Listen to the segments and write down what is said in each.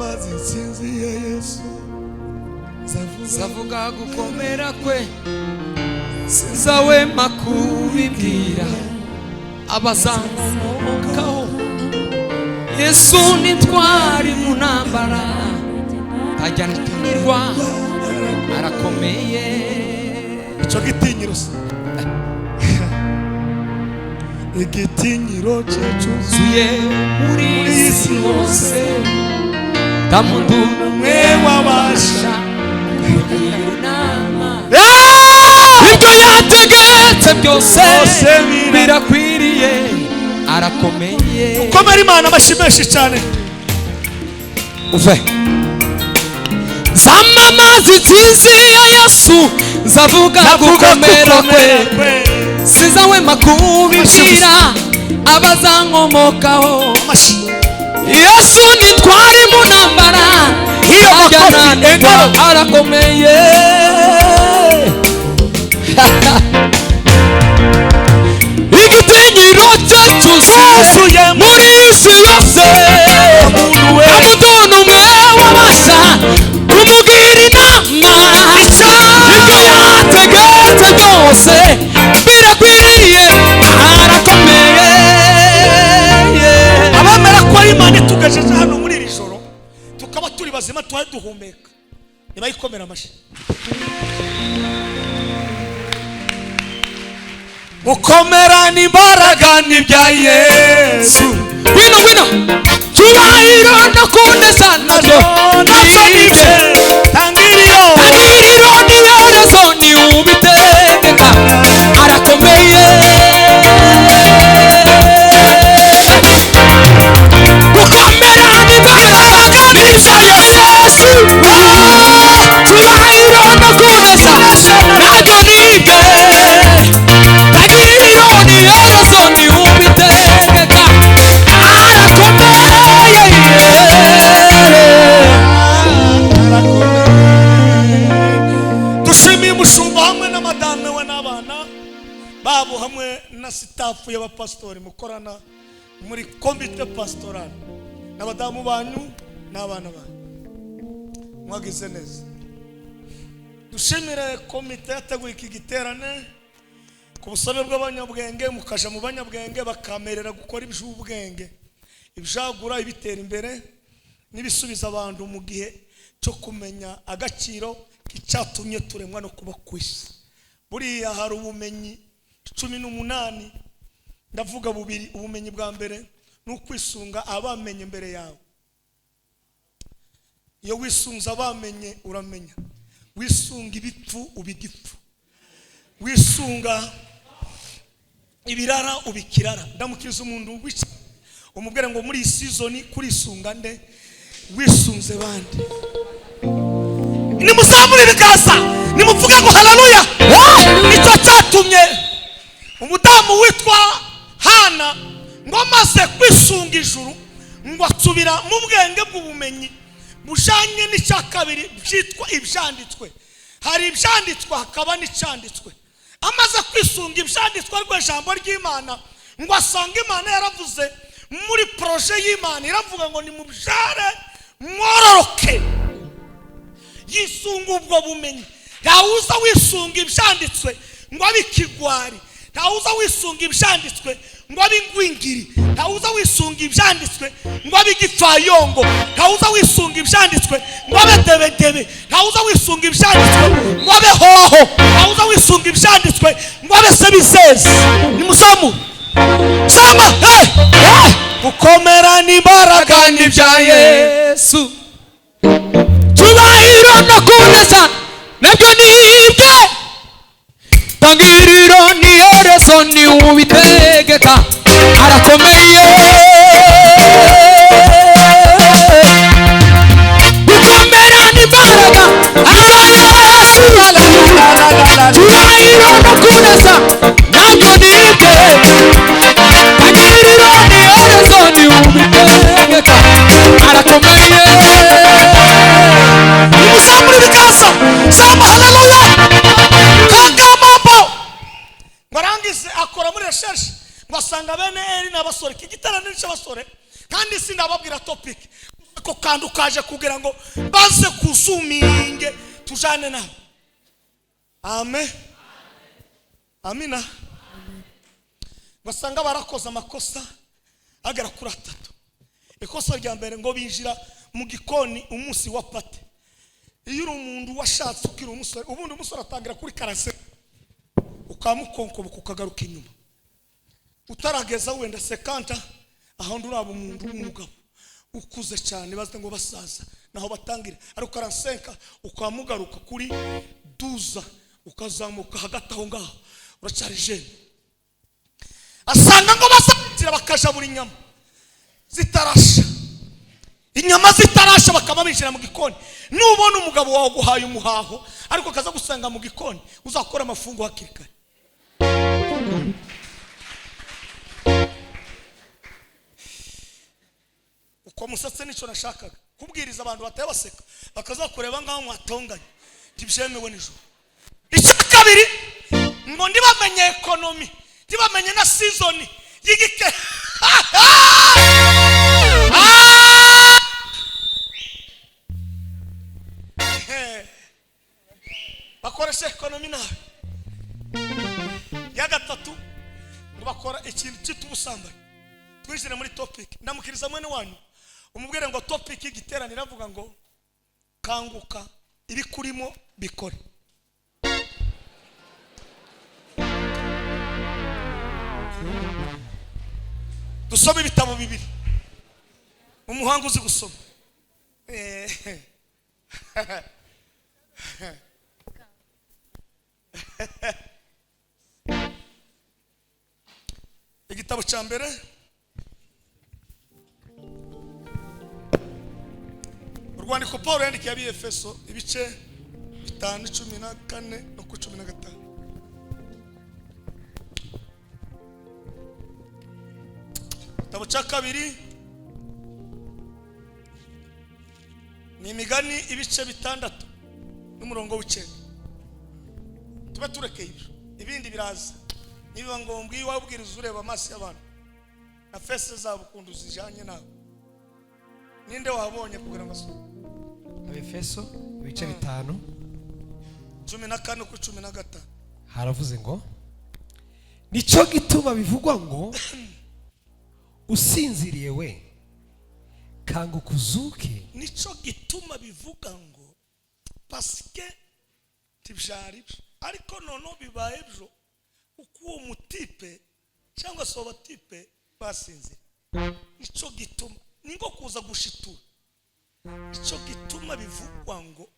zamamaza intsinzi ya Yesu zavuga gukomera kwe sinzahwema kubibwira abazankomokaho. Yesu nitwari mu ntambara ajya ntinyirwa arakomeye. Icyo gitinyiro igitinyiro cyuzuye muri isi hose nta muntu umwe wabasha kugira inama. Ibyo yategetse byose birakwiriye arakomeye. Komera Imana amashyi menshi cyane. Uve zamamaza intsinzi ya Yesu zavuga gukomera kwe sinzahwema kubibwira abazankomokaho. Yesu nitwari mu ntambara ajya ntanirwa arakomeye. Igitinyiro cye cyuzuye muri isi yose nta muntu umwe wabasha kumugira inama. Ibyo yategetse byose birakwiriye arakomeye. Abamera ko Imana itugejeje hano muri iri joro tukaba turi bazima twari duhumeka nibayikomera amashyi. Gukomera n'imbaraga n'ibya Yesu. Wino cyubahiro no kunesha nabyo nibye. Tangiriro n'iherezo ni ubitegeka arakomeye. Gukomera n'imbaraga n'ibya Yesu. Cyubahiro no kunesha nabyo nibye. Dushimiye umushumba hamwe n'amadame we n'abana babo hamwe na sitafu y'abapasitori mukorana muri komite pastoral n'abadamu banyu n'abana banyu mwagize neza. Dushimire komite yateguye iki giterane ku busabe bw'abanyabwenge mukaja mu banyabwenge bakamerera gukora iby'ubwenge ibijagura ibitera imbere n'ibisubiza abantu mu gihe cyo kumenya agaciro k'icyatumye turemwa no kuba kwisi. Buriya hari ubumenyi 18 ndavuga bubiri. Ubumenyi bwa mbere ni ukwisunga abamenye mbere yawe. Iyo wisunze abamenye uramenya. Wisunga ibipfu ubigipfu. Wisunga ibirara ubikirara. Ndamukiriza umuntu wici umubwire ngo muri season kurisunga nde wisunze bandi. Nimuzamure bikaza nimuvuge ngo haleluya. Nicyo cyatumye umudamu witwa Hana ngo amaze kwisunga ijuru ngo atsubira mu bwenge bw'ubumenyi bujanye n'icya kabiri byitwa ibyanditswe. Hari ibyanditswe hakaba n'icyanditswe. Amaze kwisunga ibyanditswe rw'ijambo ry'Imana ngo asanga Imana yaravuze muri proje y'Imana iravuga ngo ni mubyare mwororoke. Yisunga ubwo bumenyi. Ntawuza wisunga ibyanditswe ngo abikigwari. Ntawuza wisunga ibyanditswe ngo abingwingiri. Ntawuza wisunga ibyanditswe ngo abigipfayongo. Ntawuza wisunga ibyanditswe ngo abedebedebe. Ntawuza wisunga ibyanditswe ngo abehoho. Ntawuza wisunga ibyanditswe ngo abesebisezi. Nimusamu sama gukomera n'imbaraga n'ibya Yesu. Cyubahiro no kunesha nabyo nibye. Tangiriro n'iherezo ni ubitegeka arakomeye. Gukomera n'imbaraga n'ibya Yesu. Cyubahiro no kunesha nabyo nibye. Tangiriro n'iherezo ni ubitegeka arakomeye. Nimuzamure bikaza sema haleluya. Kagamabo ngarangize akora muri recherche ngo asanga bene Eli n'abasore. Iki giterane cy'abasore kandi sindababwira topic ako kantu kaje kugira ngo baze kuzuminge tujane nawe. Amen. Amina. Basanga barakoze amakosa agera kuri 3. Ikosa rya mbere ngo binjira mu gikoni umunsi wa pate. Iyo uri umuntu washatse ukira umusore, ubundi umusore atangira kuri karase ukamukonkoba ukagaruka inyuma. Utarageza wenda 50 aho nduraba umuntu w'umugabo ukuze cyane baze ngo basaza naho batangira ari 45 ukamugaruka kuri 12 ukazamuka hagati aho ngaho uracyari jeune. Asanga ngo basakira bakaja buri nyama zitarasha, inyama zitarasha bakaba binjira mu gikoni. Nubona umugabo wawe guhaye umuhaho ariko kaza gusanga mu gikoni uzakora amafungo hakirikare. Uko musatse nico nashakaga kubwiriza abantu bataye baseka bakaza kureba ngaho mwatonganye tibyemewe nijoro. Icyo kabiri ngo ndibamenye economy, ndibamenye na season yigike. Bakoresha economy nawe. Ya gatatu ngo bakora ikintu cy'ubusambanyi. Twinjire muri topic. Ndamukiriza mwene wanyu umubwire ngo topic y'igiterane iravuga ngo kanguka iri kurimo bikore. Dusome ibitabo bibiri. Umuhanga uzi gusoma. Igitabo cya mbere urwandiko Paulo yandikiye ab'Efeso ibice 5:14 no 15. Igitabo cya kabiri ni Imigani ibice 6 n'umurongo w'9. Tuba turekeye ibindi biraza niba ngombwa iyo wabwiriza ureba amaso y'abantu na fese zabo kundu zijanye nawe. Ninde wabonye kugira ngo Efeso ibice 5 14 ku 15 haravuze ngo nico gituma bivugwa ngo usinziriye we kanguka uzuke. Nico gituma bivuga ngo paske tibyari ariko nono bibaye byo uko uwo mutipe cyangwa se abatipe basinzira. Nico gituma ningo kuza gushitura. Nico gituma bivugwa ngo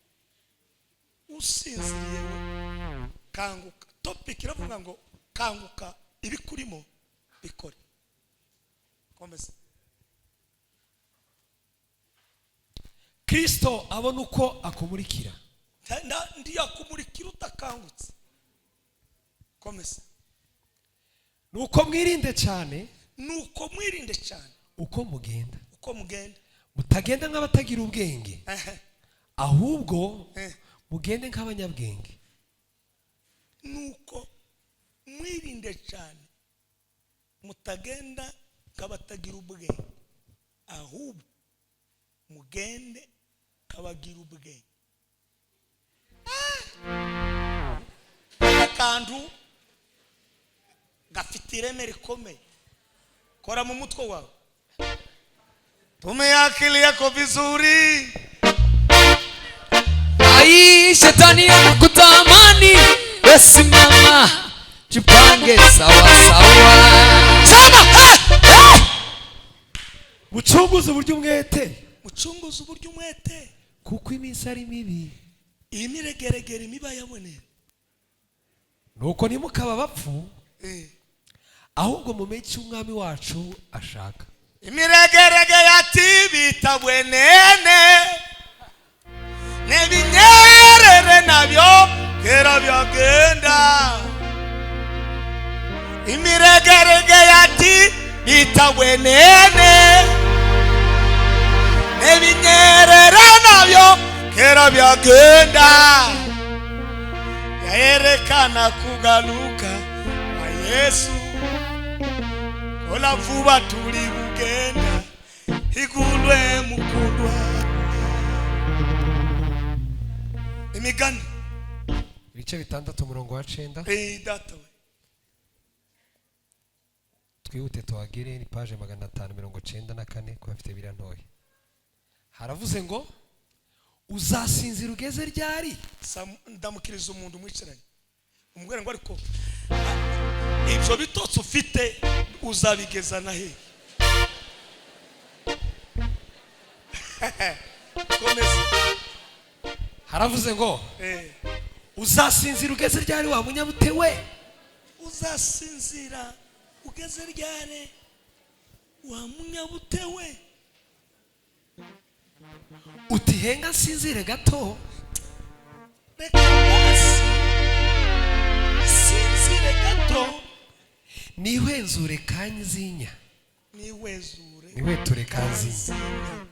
usinziriye we kanguka. Topic iravuga ngo kanguka ibikurimo bikore. Komeza. Kristo abona uko akumurikira. Ndi akumurikira utakangutse. Komeza. Nuko mwirinde cyane. Nuko mwirinde cyane. Uko mugenda. Uko mugenda. Mutagenda nk'abatagira ubwenge. Ahubwo mugende nk'abanyabwenge. Nuko mwirinde cyane. Mutagenda nk'abatagira ubwenge. Ahubwo mugende nk'abagira ubwenge. Akantu gafite ireme rikomeye. Kora mu mutwe wawe. Tumia akili yako vizuri. Ai shetani anakutamani. Basi mama jipange sawa sawa. Sema mucunguze uburyo umwete. Mucunguze uburyo umwete. Kuko iminsi ari mibi. Imiregeregere imiba yabonera. Nuko nimukaba bapfu. Ahubwo mumenye umwami wacu ashaka. Imiregerege yati bitabwenene. Nebinyerere nabyo kera byagenda. Imiregerege yati bitabwenene. Nebinyerere nabyo kera byagenda. Yaerekana kugaluka kwa Yesu. Ola vuba tuli bugenda. higulwe mukundwa. Imigani ibice 6 umurongo wa 9. Data we twihute tuhagire ni page 594 ko bafite birantoye. Haravuze ngo uzasinzira ugeze ryari? Ndamukiriza umuntu mwicaranye umubwire ngo ariko ibyo bitotsi ufite uzabigeza na he? Haravuze ngo uzasinzira ugeze ryari wa munyabute we? Uzasinzira ugeze ryari wa munyabute we? Utihenga sinzire gato. Reka basi sinzire gato nihwenzure kanyizinya. Niwezure niweture kanzinya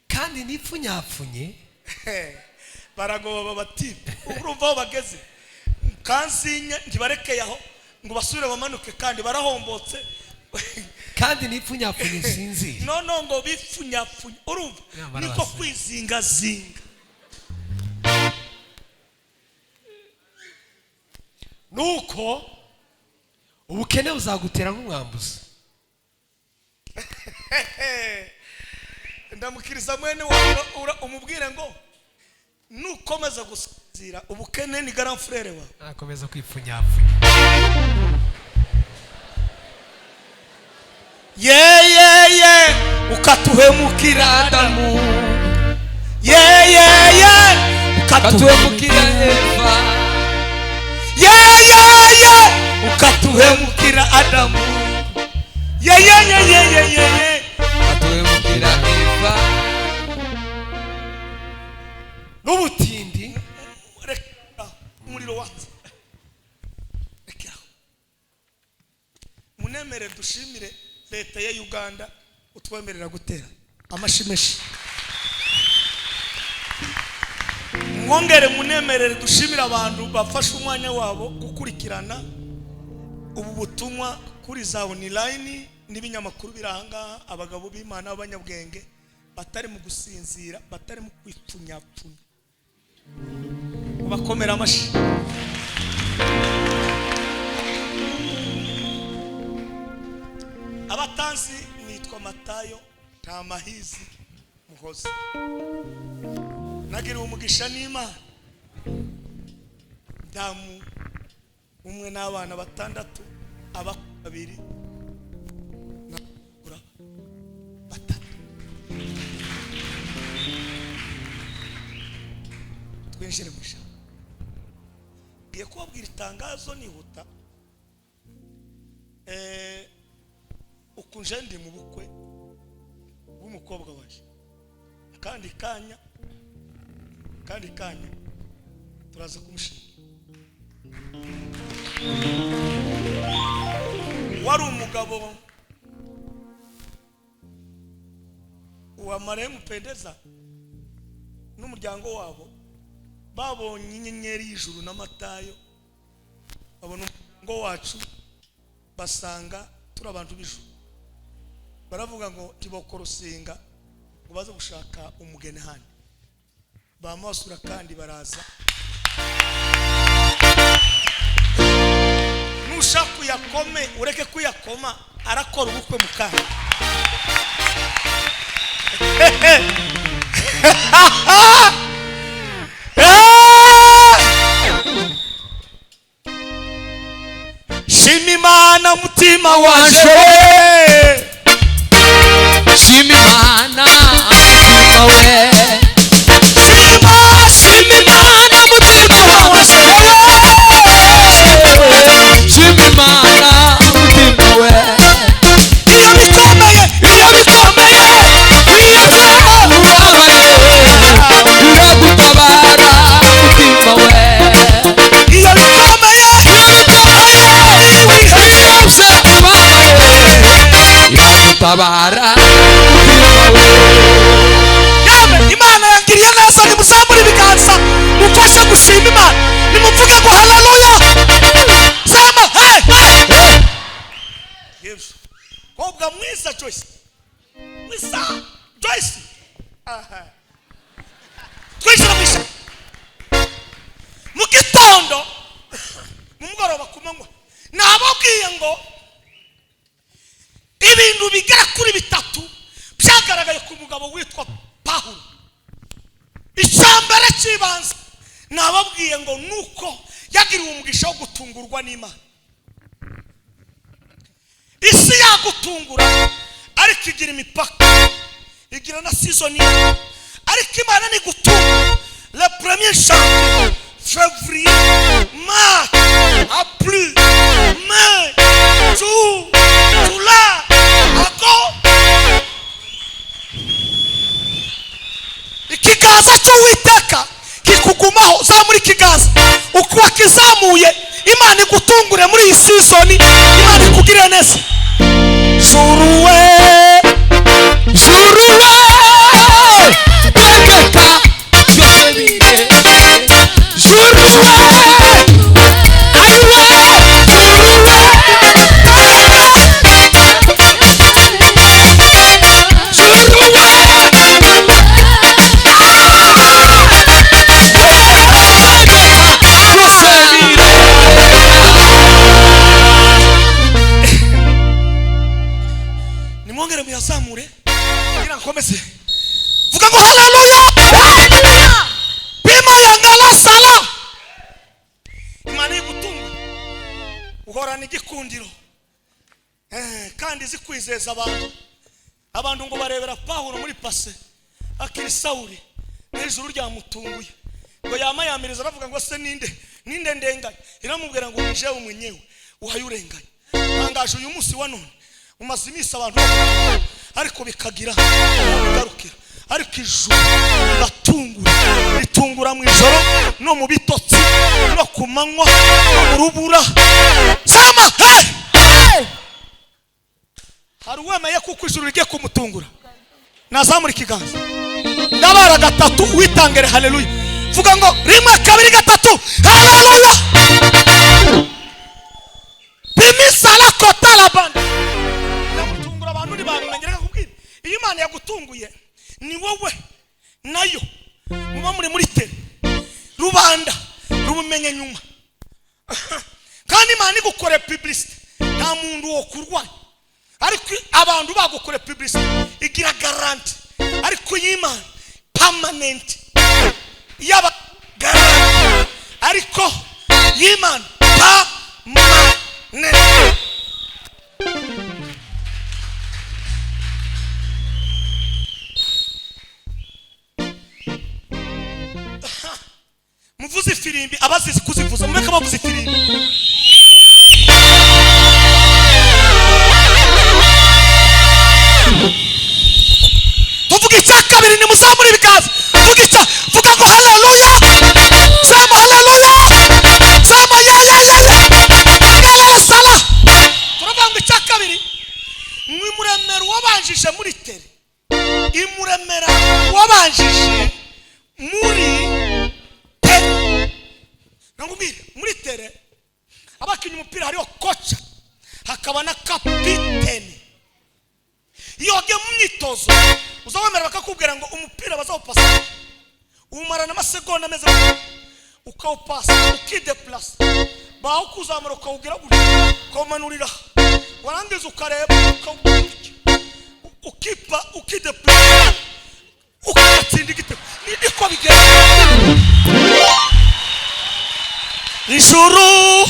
kandi nipfunyapfunye. Baragoba bati urumva aho bageze kanzinya ntibarekeye aho ngo basubire bamanuke kandi barahombotse kandi nipfunyapfunye sinzi. No ngo bipfunyapfunye urumva niko kwizinga zinga. Nuko ubukene buzagutera nk'umwambuzi. Ndamukiriza mwene wawe umubwire ngo nukomeza gusinzira ubukene ni grand frère wawe. Akomeza kwipfunyapfunya. Ukatuhemukira Adamu. Ukatuhemukira Eva. Ukatuhemukira Adamu. Ukatuhemukira Eva. N'ubutindi reka umuriro watse. Reka munemere dushimire leta ya Uganda utwemerera gutera amashimeshi. Mwongere munemerere dushimira abantu bafashe umwanya wabo gukurikirana ubu butumwa kuri za online n'ibinyamakuru biranga abagabo b'Imana b'abanyabwenge batari mu gusinzira, batari mu kwipfunyapfunya. Bakomera amashi. Abatanzi nitwa Matayo Ntamahizi Muhozi. Nagira umugisha n'Imana. Damu umwe n'abana 6 abakabiri nakura 3. Twinjire musha. Giye kubabwira itangazo nihuta. Ukunje ndi mu bukwe bw'umukobwa waje. Kandi kanya turaza kumushima. Wari umugabo wa marehemu Pendeza n'umuryango wabo babonye inyenyeri y'ijuru na Matayo, babona umuryango wacu basanga turi abantu b'ijuru. Baravuga ngo tibokorosenga ngo baze gushaka umugeni hano. Bamasura kandi baraza. Nushaku yakome ureke kuyakoma arakora ubukwe mukanya. Shimimana mutima wanje. Shimimana mutima we. Shimimana mutima wanje. Shimimana mutima we. Iyo bikomeye wiyazemo Urabaye uragutabara mutima we. iyo bikomeye Byose ubabaye iragutabara mutima we. Yame Imana yangiriye neza. Nimuzamure ibiganza mufashe gushima Imana. Nimuvuge ngo haleluya. Sema hey. Yesu kobwa mwiza Joyce Lisa Joyce twishira misha mu gitondo mu mugoroba kumanywa nababwiye ngo ibintu bigera kuri bitatu byagaragaye ku mugabo witwa Pawulo. Icyambere kibanza nababwiye ngo nuko yagiriwe umugisha wo gutungurwa n'Imana. Isi yagutungura ariko igira imipaka, igira na season, ariko Imana ni gutungura. Le premier janvier, février, mars, avril, mai, juin, juillet, agosto. Ikiganza cy'Uwiteka kikugumaho, zamura ikiganza uko kizamuye. Imana igutungure muri iyi season, Imana ikugirire neza. Juruwe tegeka byose bire juruwe aiwe nimwongere muyazamure kugira nkomeze vuga ngo haleluya. Bima yangala sala. Imana igutunga uhorana igikundiro kandi zikwizeza abantu ngo barebera Pawulo muri pase akiri Sawuli n'ijuru ryamutunguye ngo yamayamiriza aravuga ngo se ninde ndenganya, iramubwira ngo nije umwenyewe uhayurenganya. Ntangaje uyu munsi wa none umaze iminsi abantu ariko bikagira bigarukira, ariko ijuru ritungura mu ijoro no mu bitotsi no ku manywa no mu rubura. Sama hari uwemeye kuko ijuru rigiye kumutungura. Nazamura ikiganza ndabara gatatu witangere haleluya. Vuga ngo rimwe kabiri gatatu haleluya. Bimisala kotala banda yagutungura abantu ntibamenyera kubwira. Iyo Imana yagutunguye ni wowe nayo muba muri tele rubanda rubumenye nyuma kandi Imana igukore publicity nta muntu wo kurwanya, ariko abantu bagukore publicity igira guarantee, ariko y'Imana permanent yaba guarantee, ariko y'Imana permanent. Muvuze ifirimbi abazizi kuzivuza mumeka bavuze ifirimbi. Tuvuga icya kabiri ni muzamura ibiganza. Vuga ngo haleluya. Sema haleluya. Sema ya sala. Turavuga icya kabiri mwimuremera wabanjije muri tele, imuremera wabanjije muri muri tere abakinnyi umupira hariho kocha hakaba na kapiteni. Iyo wagiye mu myitozo uzawemera bakakubwira ngo umupira bazawupasa umarana amasegonda ameze ukawupasa ukideplasa bawukuzamura ukawugira gutya ukawumanurira warangiza ukareba ukipa ukideplasa ukatsinda igitego. Niko bigenda ijuru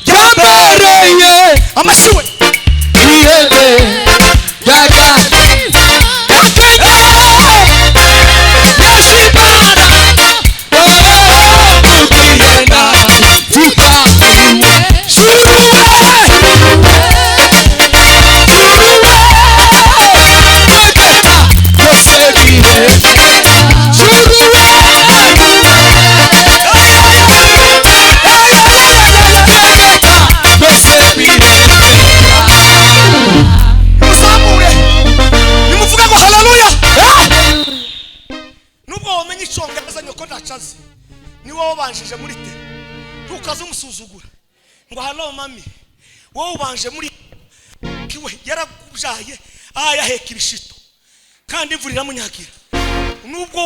ryambereye amashiwe ihebe niwe wabanjije muri te ntukaze umusuzugura ngo hano mami wowe ubanje muri kiwe yaragubyaye yaheka ibishito kandi imvura iramunyagira. Nubwo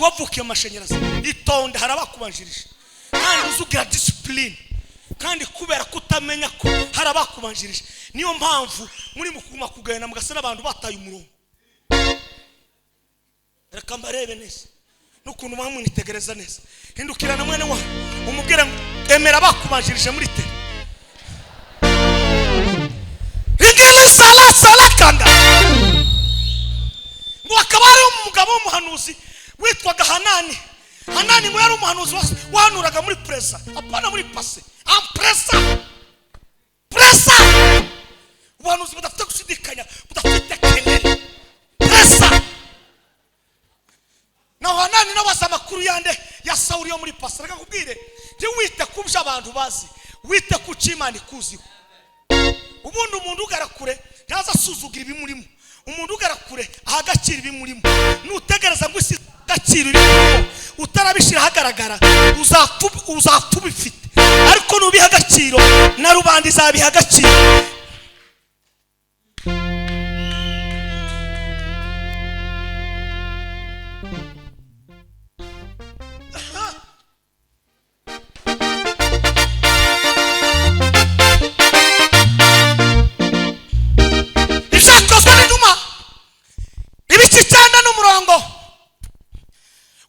wavukiye amashanyarazi itonde harabakubanjirije kandi uzugira discipline kandi kubera kutamenya ko harabakubanjirije niyo mpamvu muri mukuma kugenda mugasana abantu bataye umurongo. Reka mbarebe neza n'ukuntu mwamwitegereza neza. Hindukirana mwene wa umubwira emera bakubanjirije muri te ingeli sala kanga ngo akaba ari umugabo w'umuhanuzi witwaga Hanani ngo yari umuhanuzi wanuraga muri presa apana muri pase presa ubuhanuzi budafite gushidikanya budafite keneri presa na Hanani n'abasa makuru yande ya Sawuli yo muri pase. Reka kubwire je wite kubya abantu bazi wite ku Imana ikuziho. Ubundi umuntu ugarakure ntaza suzugira ibimurimo. Umuntu ugarakure ahagacira ibimurimo. Nutegereza ngo isi gaciro ibimurimo utarabishira hagaragara uzatubifite. Ariko nubiha agaciro na rubandi zabiha agaciro.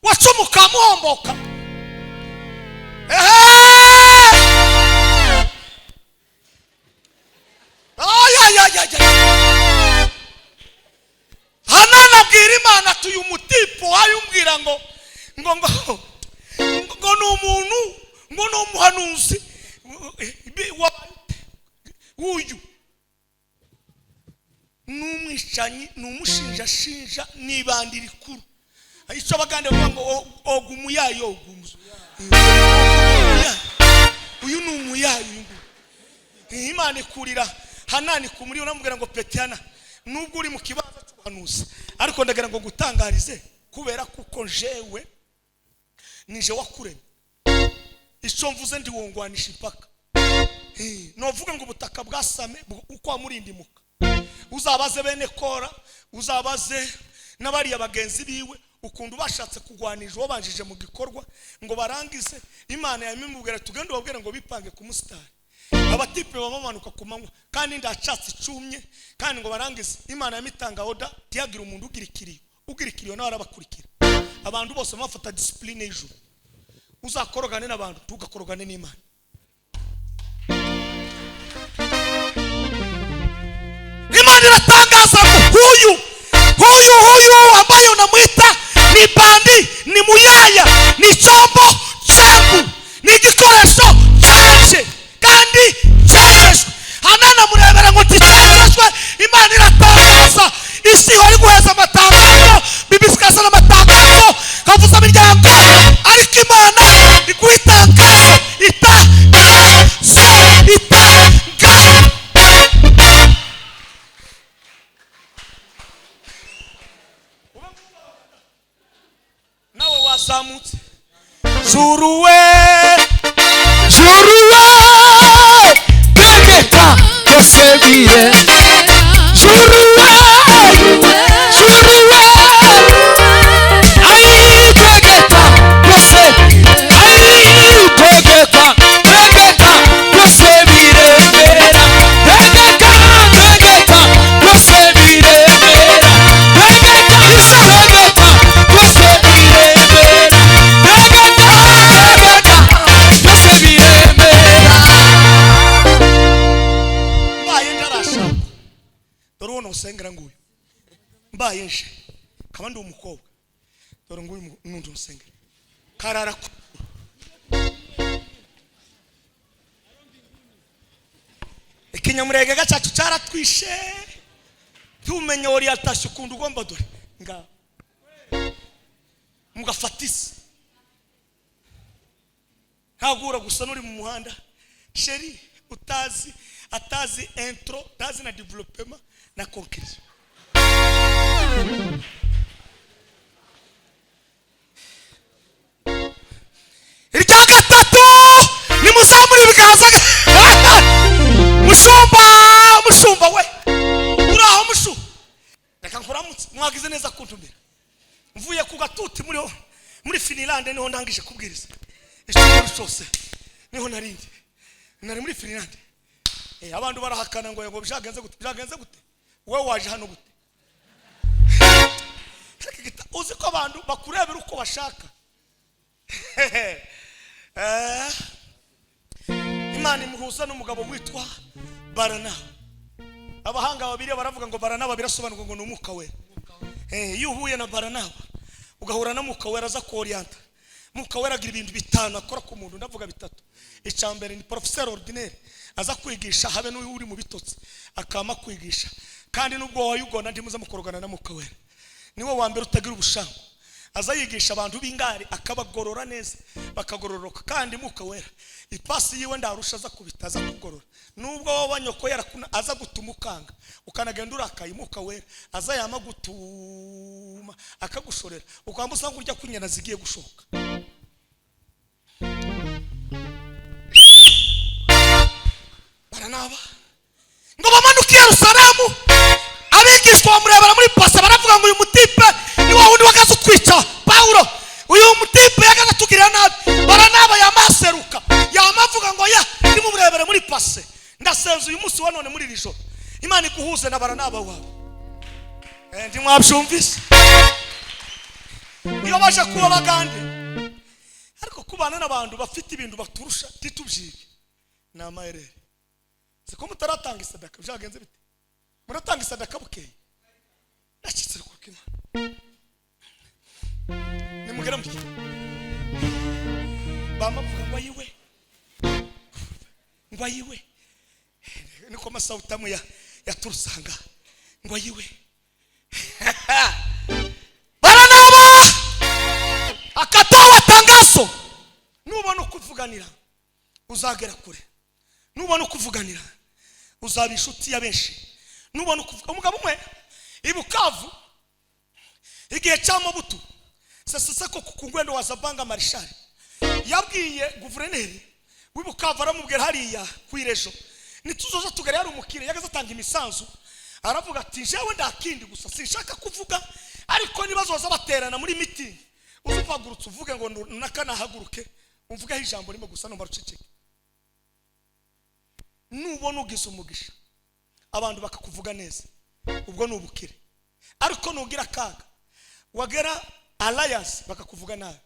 Wachumuka muomboka Hanana abwira Imana tuyu mutipo ayumbwira ngo n'umuntu ngo n'umuhanuzi uyu n'umwishanyi n'umushinja nibandi rikuru. Icyo abagande bavuga ngo ogumuyayo ogumuzo uyu n'umuyayo. Imana ikurira Hanani kumuri unamubwira ngo Petiana nubwo uri mu kibanza cy'ubuhanuzi ariko ndagira ngo gutangarize kubera kuko jewe nije wakuremye icyo mvuze ndi wongwanisha impaka. Novuga ngo ubutaka bwasame uko amurindimuka uzabaze bene Kora uzabaze n'abari abagenzi biwe ukundu bashatse kugwanije wabanjije mu gikorwa ngo barangize. Imana yamimubwira tugende babwira ngo bipange ku musitari abatipe bamamanuka ku manywa kandi ndacatse icumye kandi ngo barangize. Imana yamitanga oda tiyagira umuntu ugirikiriyo nawe arabakurikira. Abantu bose bafata discipline y'ijuru. Uzakorogane n'abantu tugakorogane n'Imana. Imana iratangaza huyu ambaye unamwita ni bandi ni muyaya ni chombo changu ni igikoresho cyaje kandi cyashwe. Hanana murebera ngo ticyashwe. Imana iratangaza isi hori guheza amatangazo bibisikaza n'amatangazo kavuza imiryango ariko Imana iguhitangazo nawe wasamutse juruwe tegeka kesebire juruwe ai tegeka kesebire ai tegeka kesebire tegeka kesebire usengera nguyu mbaye nje kaba ndi umukobwa dore nguyu n'undi usengera karara ikinyamurege gacacu caratwishe tumenye orientation kundu ugomba dore nga mugafatisa ntagura gusa nuri mu muhanda sheri atazi intro tazi na development na conclusion. Irya gatatu ni muzamuri bigaza mushumba we uraho mushu reka nkuramutse bose mwagize neza kuntumira mvuye ku gatuti muri Finland niho ndangije kubwiriza icyumweru cyose niho narindi nari muri Finland abantu barahakana ngo byagenze gute wowe waje hano gute uzi ko abantu bakurebera uko bashaka Imana imuhuza n'umugabo witwa Baranaba abahanga babiri baravuga ngo Baranaba birasobanurwa ngo n'umwuka wera iyo uhuye na Baranaba ugahura na mwuka wera aza kuorienta mwuka wera agira ibintu bitanu akora ku muntu ndavuga bitatu icambere ni professeur ordinaire aza kwigisha habe n'uyu uri mu bitotsi akama kwigisha kandi nubwo wayugona ndimuza mukorogana na mwuka wera niwe wa mbere utagira ubushango aza yigisha abantu b'ingari akabagorora neza bakagororoka kandi mwuka wera ipasi yiwe ndarusha aza kubitaza kugorora nubwo wabanyoko yara aza gutumukanga ukanagenda urakaye mwuka wera aza yama gutuma akagushorera ukwambusa ngurya kunyana zigiye gushoka Baranaba ngo bamanuke Yerusalemu abigishwa bamurebera muri pasa baravuga ngo uyu mutipe ni wa wundi wagaze utwica Paulo uyu mutipe yagaze tugirira nabi Baranaba yamaseruka yamavuga ngo ya ndi murebere muri pase ndasenze uyu munsi wa none muri rijoro Imana iguhuze na Baranaba wawe ndi mwabyumvise iyo baje kuba bagande ariko kubana n'abantu bafite ibintu baturusha titubyige n'amayerere siko mutaratanga isadaka byagenze bite muratanga isadaka bukeye nakitse ko Imana nimugera mbi bamavuga ngo ayiwe niko masawutamu ya turusanga ngo ayiwe Baranaba akatoa tangazo nubona kuvuganira uzagera kure nubona kuvuganira uzaba inshuti ya benshi nubona kuvuga umugabo umwe ibukavu igihe cy'amabuto sasa ko kungwendo wa Zabanga Marshal yabwiye guverineri w'ibukavu aramubwira hariya kwirejo nituzoza tugari hari umukire yagaze atanga imisanzu aravuga ati jewe ndakindi gusa sinshaka kuvuga ariko nibazoza baterana muri meeting uzupagurutse uvuge ngo nakanahaguruke umvuge ijambo rimwe gusa no maruceceke nubona ugize umugisha abantu bakakuvuga neza ubwo nubukire ariko nugira kaga wagera alliance bakakuvuga nabi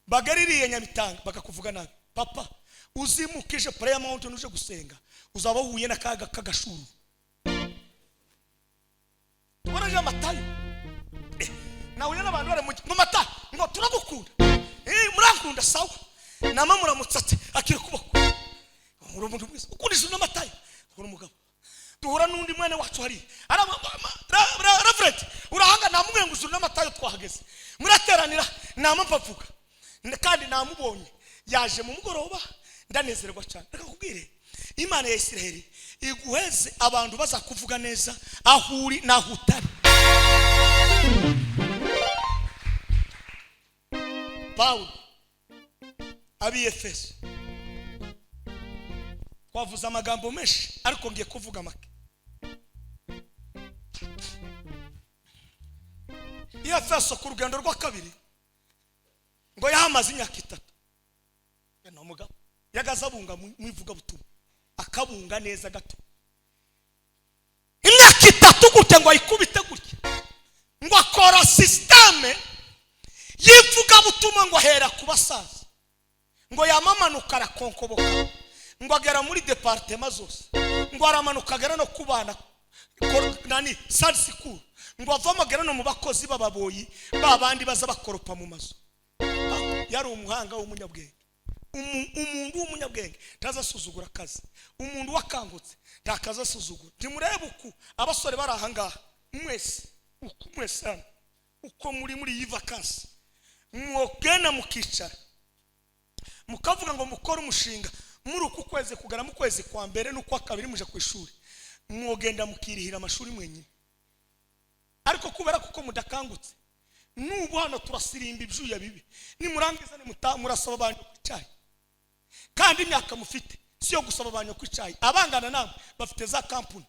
bagaririye Nyamitanga bakakuvuga nabi papa uzimukije prayer mountain uje gusenga uzaba huye na kaga kagashuru tubaraje Matayo nawe n'abantu bare mu mata ngo turagukunda murankunda sawa nama muramutsate akiri kuboko umuntu mwiza ukundishije na Matayo uri umugabo duhura n'undi mwene wacu hari Reverend urahanga namubwiye ngo uzuri na Matayo twahageze murateranira nama mpavuga kandi namubonye yaje mu mugoroba ndanezerwa cyane reka kubwire Imana ya Isiraheli iguheze abantu bazakuvuga neza ahuri naho utari Paulo abi Efeso kwavuza amagambo menshi ariko ngiye kuvuga make Efeso ku rugendo rwa kabiri ngo yahamaze imyaka 3 no mugabo yagazabunga mwivuga butumwa akabunga neza gato imyaka 3 gute ngo ayikubite gutya ngo akora systeme yivuga butumwa ngo hera kubasaza ngo yamamanuka arakonkoboka ngo agera muri departement zose ngo aramanuka agera no kubana nani sansikuru ngo avamo agera no mu bakozi bababoyi babandi baza bakoropa mu mazu yari umuhanga w'umunyabwenge umuntu w'umunyabwenge tazasuzugura akazi umuntu wakangutse ntakaza asuzugura ndimurebe uku abasore bari ahangaha mwese uko muri iyi vacancy mwogena mukicara mukavuga ngo mukora umushinga muri uku kwezi kugara mu kwezi kwa mbere no kwa kabiri muje ku ishuri mwogenda mukirihira amashuri mwenyine ariko kubera kuko mudakangutse nubu hano turasirimba ibyuya bibi nimurangiza murasaba abantu kwicaye kandi imyaka mufite siyo gusaba abantu kwicaye abangana namwe bafite za kampuni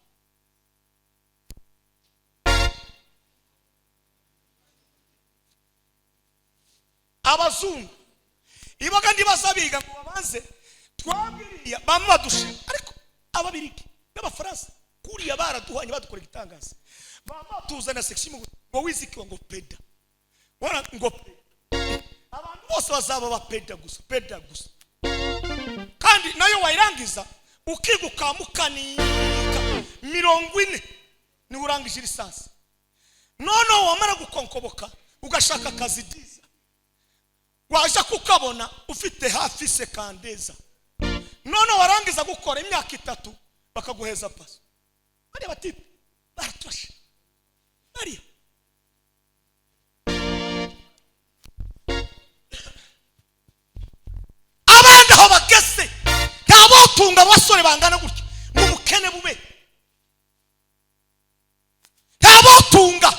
abazungu ibaga ndibaza biga ngo babanze twabiriya bamwe badusha ariko ababiriki n'abafaransa kuriya baraduhanye badukora igitangaza baba tuzana section ngo wiziki ngo peda wana ngo abantu bose bazaba bapeda gusa kandi nayo wayirangiza ukiguka mukanika 40 ni urangije lisansi none wamara gukonkoboka ugashaka akazi diza waje kukabona ufite hafi sekandeza none warangiza gukora imyaka 3 bakaguheza paso bari batipe baratoshe bari abandi ho bagese ntabo tunga basore bangana gutya mu bukene bube ntabo tunga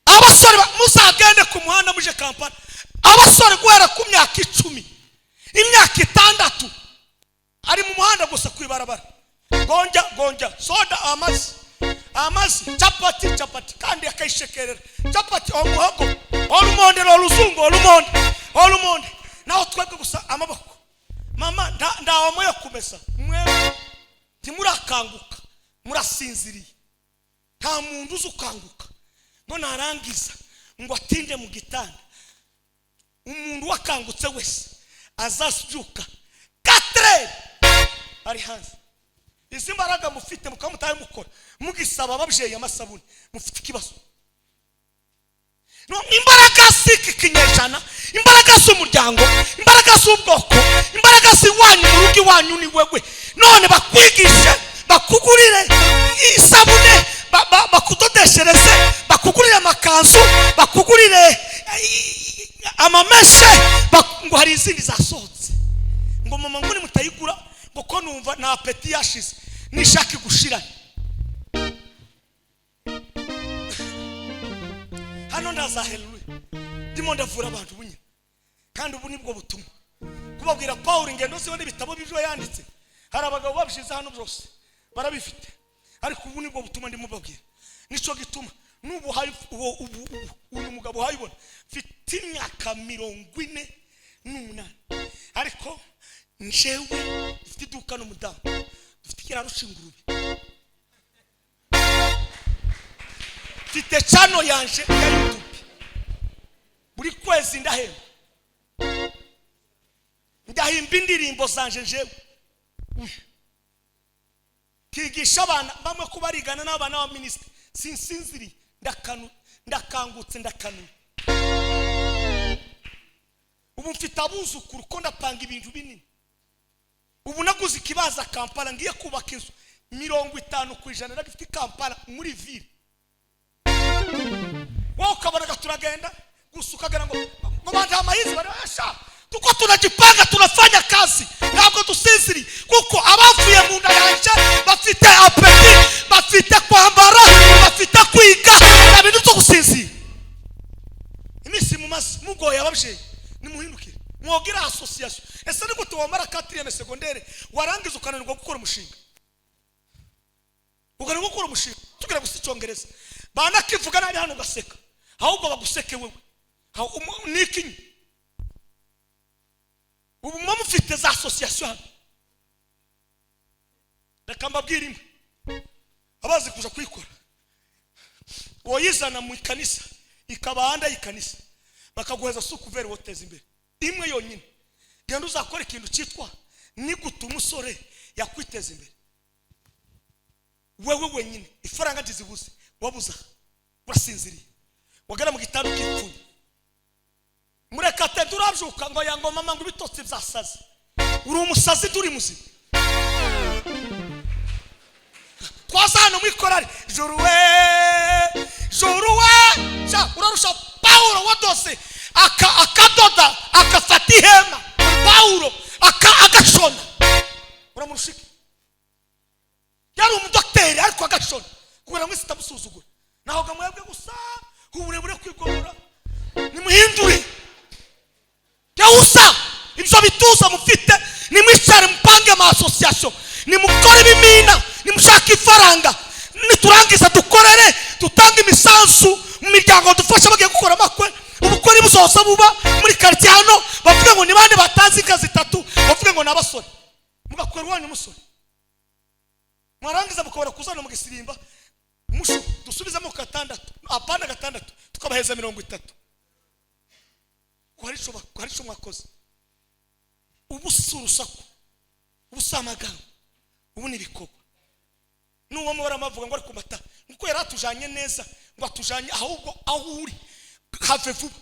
abasore musagende ku muhanda muje Kampala abasore guhera ku myaka 10 imyaka 6 ari mu muhanda gusa kwibarabara gonja soda amazi chapati kandi akayishekerera chapati omuhogo olumonde naho twebwe gusa amaboko mama ndawo moyo kumesa mwe timurakanguka murasinziriye nta muntu uzukanguka none arangiza ngo atinde mu gitanda umuntu wakangutse wese azasujuka 4 ari hanze izimbaraga mufite mukamutaye mukora mugisaba babjeye amasabuni mufite kibazo no imbaraga siki kinyejana imbaraga z'umuryango imbaraga z'ubwoko imbaraga ziwanyu mu rugi wanyu ni wewe none bakwigishe bakugurire isabune bakudodeshereze bakugurire amakanzu bakugurire amameshe ngo hari izindi zasohotse ngo mama nguni mutayigura ngo ko numva na apeti yashize nishaka gushirana hano ndaza haleluya ndimo ndavura abantu bunye kandi ubu nibwo butumwa kubabwira Paul ingendo ziwe n'ibitabo bivyo yanditse hari abagabo babishize hano byose barabifite ariko ubu nibwo butumwa ndimo babwira nico gituma nubu hari uyu mugabo hayibona mfite imyaka 48 ariko njewe mfite iduka n'umudamu dufite kiraro shingurube mfite channel yanje ya YouTube buri kwezi ndahimba indirimbo zanje njewe kigisha abana bamwe kubarigana n'abana ba ministry sinsinziri ndakangutse ubu mfite abuzukuru ko ndapanga ibintu binini ubu naguze ikibaza Kampala ngiye kubaka inzu 50% nagifite Kampala muri ville wao kabaraga turagenda gusukagana ngo banda amayizi barasha tuko tunajipanga tunafanya kazi ntabwo dusinziri kuko abavuye mu nda yanje bafite apeti bafite kwambara bafite kwiga nabintu cyo gusinzira imisi mu mazi mugoye ababye nimuhindukire mwogira association ese niko tuwamara 4e secondaire warangiza ukananirwa gukora umushinga tugira gusicyongereza bana kivuga nari hano gaseka ahubwo baguseke wewe nikinyi ubu mufite za association reka mbabwira imwe abazi kuja kwikora woyizana mu kanisa ikabanda ikanisa bakaguheza sukuveri woteza imbere imwe yonyine genda uzakora ikintu cyitwa ni guta umusore yakwiteza imbere wewe wenyine ifaranga dizibuze wabuza urasinziriye wagara mu gitaro kipfuye murekate durabyuka ngo yango mama ngo bitotse byasaze uri umusazi turi muzima twazana mwikorari joruwe cha urarusha Paulo wadose akadoda akafata ihema Paulo agashona uramurushika yari umudokiteri ariko agashona kubera ngo sitamusuzugura naho gamwebwe gusa uburebure kwigorora nimuhindure yawusa ibyo bituza mufite nimwicare mpange ama association nimukore bimina nimushaka ifaranga niturangiza dukorere tutanga imisanzu mu miryango dufasha bagiye gukora amakwe ubukore buzoza buba mwarangiza mukabara kuzana mu gisirimba mushu dusubizamo gatandatu apana gatandatu tukabaheza 30 ko hari cyo mwakoze ubusurusaku ubusamagambo ubu nibikoko nuwo mubara mavuga ngo ari kumata nkuko yaratujanye neza ngo atujanye ahubwo aho uri have vuba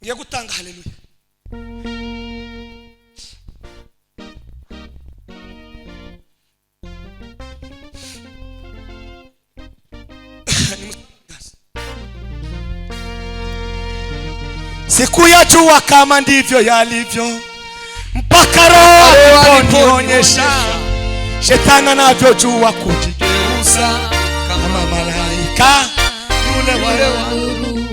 ngiye gutanga haleluya siku ya jua kama ndivyo yalivyo mpaka roho aliponionyesha shetani anavyojua kujigeuza kama malaika yule wa nuru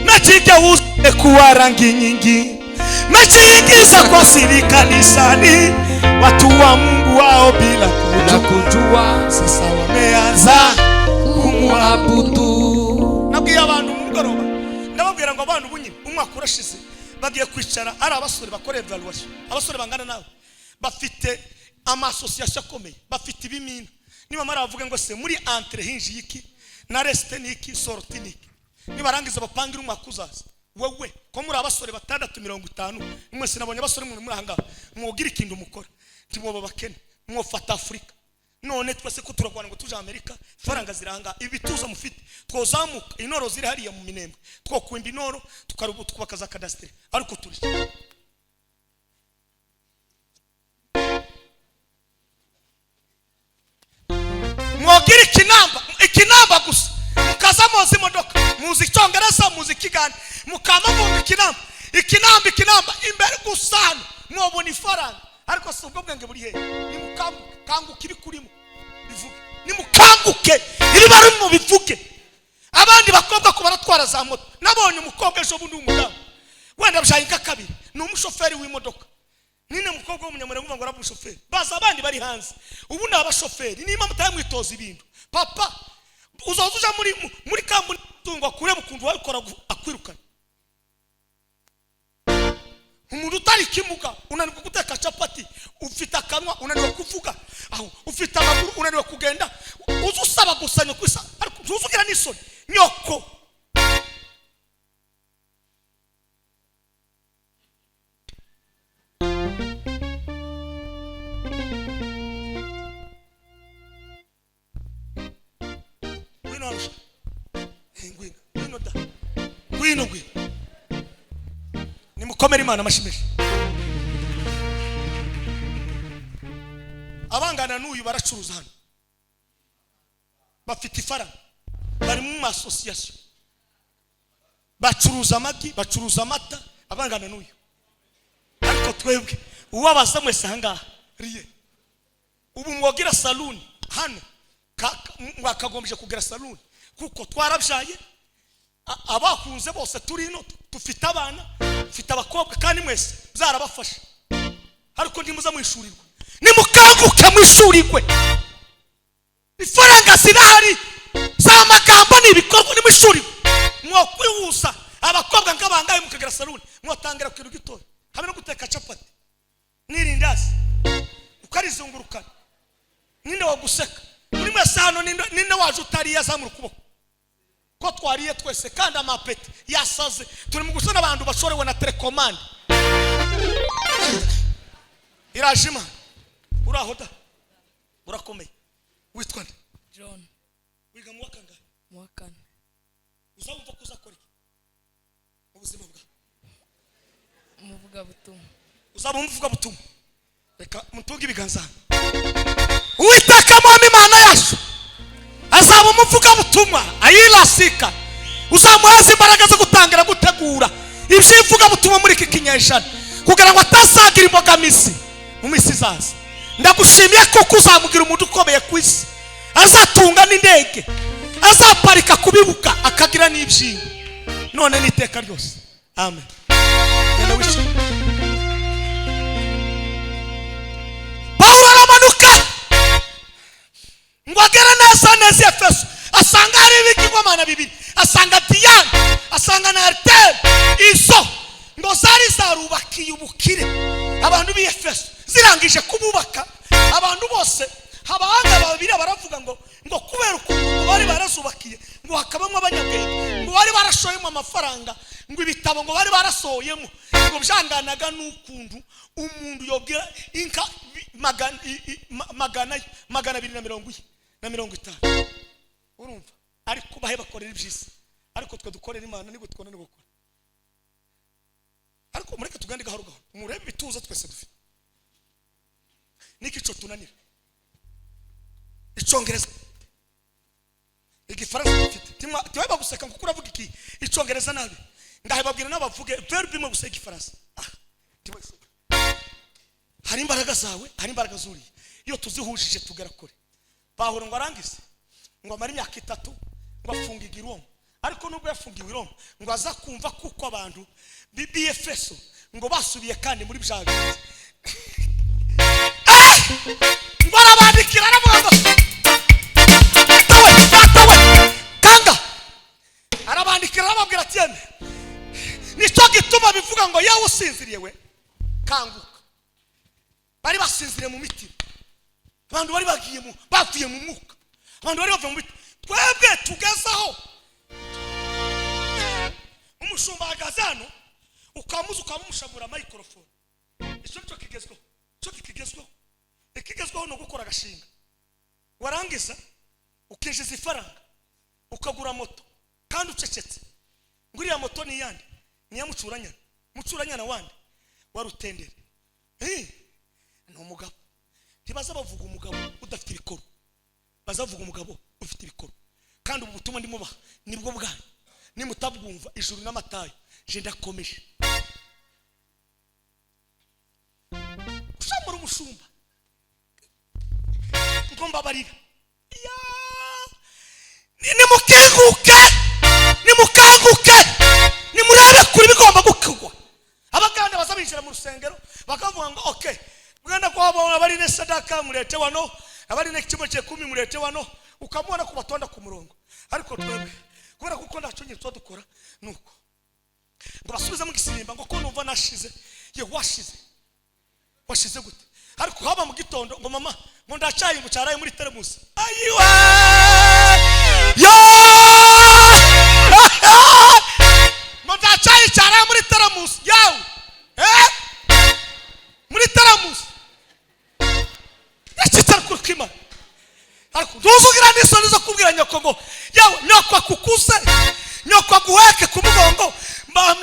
najigeuza kuwa rangi nyingi najiingiza kwa siri kanisani watu wa Mungu wao bila kujua sasa wameanza kumwabudu nabwiye abantu mugoroba ndababwira ngo abantu bunyi umwaka urashize bagiye kwicara ari abasore bakorera evaluation abasore bangana nawe bafite ama association akomeye bafite ibimina niba mara bavuga ngo se muri entre hinji yiki na reste niki sorti niki nibarangiza bapangira umwaka uzaza wewe ko muri abasore 650 mwese nabonye abasore muri hanga mwogira ikintu mukora timwoba bakene mwofata Afrika none twese ko turagwana ngo tuje Amerika faranga ziranga ibituza mufite twozamuka inoro ziri hariya mu Minembwe twokwimba inoro tukarubu tukubakaza kadastre ariko turi mwogira ikinamba gusa mukaza mozi modoka muzi cyongereza muzi kigani mukama mu ikinamba imbere gusana mwobona ifaranga ariko si ubwo bwenge buri he nimukanguke ibikurimo bivuge nimukanguke iri bari mu bivuge abandi bakobwa ko baratwara za moto nabonye umukobwa ejo bundi umudamu wenda bashayinka kabiri ni umushoferi w'imodoka nine mukobwa w'umunyamurenge ngo arabu umushoferi baza abandi bari hanze ubu ni abashoferi nima mutaye mwitoza ibintu papa uzozuja muri kambuni tungwa kureba ukuntu wabikora akwirukana umuntu utari kimuga unanirwa guteka chapati ufite akanwa unanirwa kuvuga aho ufite amaguru unanirwa kugenda uzusaba gusanya kwisa ariko uzuvugira n'isoni nyoko wino nimukomere Imana amashimisha abangana n'uyu baracuruza hano bafite ifaranga bari mu association bacuruza amagi bacuruza amata abangana n'uyu ariko twebwe uwabaza mwese hangaha riye ubu mwogira saluni hano mwakagombye kugira saluni kuko twarabyaye abakunze bose turi ino tufite abana tufite abakobwa kandi mwese byarabafasha ariko ndimuza mwishurirwa nimukanguke mwishurirwe ifaranga zirahari za magambo nibikorwa nimwishurirwe mwokwihusa abakobwa ngabangaye mukagira saluni mwotangira kwiruka gitoya hamwe no guteka chapati nirindazi ukarizungurukana ninde waguseka muri mwese hano ninde waje utariya zamura ukuboko ko twariye twese kandi amapeti yasaze turi mu gusana abantu bashorewe na telecommande irajima urahoda urakomeye witwa nde John wiga mu wakanga mwakane uzabumva ko uzakora iki mu buzima bwa umuvuga butumwa uzabumva butumwa reka mutunge ibiganza Uwiteka mwami Imana yacu azaba umuvuga butumwa ayilasika uzamuheza imbaraga zo gutangira gutegura ibyivuga butumwa muri iki kinyejana kugira ngo atazagira imbogamizi mu misi zaza ndagushimiye kuko uzamugira umuntu ukomeye ku isi azatunga n'indege azaparika kubibuka akagira n'ibyingo none n'iteka ryose amen. Paulo aramanuka ngo agere neza Efeso asanga hari ibigirwamana bibiri asanga Diane asanga na Artemi izo ngo zari zarubakiye ubukire abantu b'Efeso, zirangije kububaka abantu bose. Abahanga babiri baravuga ngo kubera ukuntu bari barazubakiye ngo hakabamo abanyabwenge, ngo bari barashoyemo amafaranga, ngo ibitabo ngo bari barasohoyemo, ngo byanganaga n'ukuntu umuntu yogira inka magana 250. Urumva? Ariko bahe bakorera ibyiza, ariko twe dukorera Imana nibwo twone gukora. Ariko mureke tugande gahoro gahoro, murebe bituza twese dufite. Niki cyo tunanira? Icyongereza, igifaransa dufite. Tiwe baguseka kuko uravuga iki icyongereza nabi. Ndahe babwira n'abavuge verbe mu guseka igifaransa. Hari imbaraga zawe, hari imbaraga zuri. Iyo tuzihujije tugera kure. Pawulo ngo arangize ngo amara imyaka 3 ngo afungiye i Roma. Ariko nubwo yafungiwe i Roma ngo aza kumva kuko abantu b'Efeso ngo basubiye kandi muri bya bintu. Ngo arabandikira aravuga tawe kanga, arabandikira arababwira ati nicyo gituma bivuga ngo yawe usinziriye we kanguka. Bari basinziriye mu mitima, abantu bari bavuye mu mwuka, abantu bari bavuye mu mitima. Twebwe tugezaho umushumba agazano ukamuza ukamushamura microphone. Icyo cyo kigezweho, cyo kigezweho. Ikigezweho no gukora agashinga, warangiza ukinjiza ifaranga ukagura moto kandi ucecetse. Nguriya moto ni yandi, ni ya mucuranyana wandi warutendere. No mugabo ntibaza bavuga umugabo udafite ibikoro, bazavuga umugabo ufite ibikoro. Kandi ubutumwa ndimo baha nibwo bwanyu, nimutabwumva ijuru n'amatayo je ndakomeje. Ushamura umushumba ngomba barira nimukanguke nimurebe kuri bigomba gukugwa. Abaganda bazabinjira mu rusengero bakavuga ngo okay, mwenda kwa abo bari ne sadaka murete wano, abari ne kimo cye 10 murete wano, ukamubona ku batonda ku murongo. Ariko twebwe kubera kuko ndaco nyitwa dukora nuko ngo basubize mu gisimba ngo ko numva nashize ye washize gute. Ariko haba mu gitondo ngo mama ngo ndacaye ngo cyaraye muri teremusi. Ayiwe yo ngo ndacaye cyaraye muri teremusi yawe muri teremusi yakitara kurukima. Ariko ntuzugira n'isoni zo kubwira nyoko ngo yawe nyoko akukuse, nyoko aguheke ku mugongo,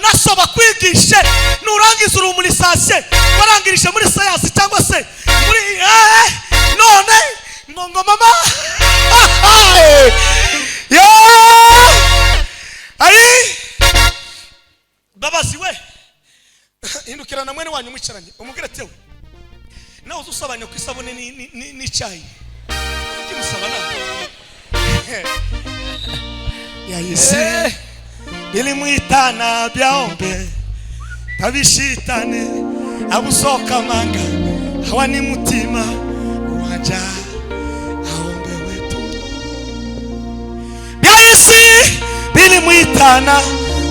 nasoba kwigishe nurangiza uri muri sase warangirije muri sayansi cyangwa se muri none ngo mama yo ayi babazi we indukira na mwene wanyu mwicaranye umubwira tewe nawe uzusabanya ku isabune ni cyayi kimusaba na ya yese bili muitana byaombe tabishitane abusoka manga hawa ni mutima waja aombe wetu byaisi bili muitana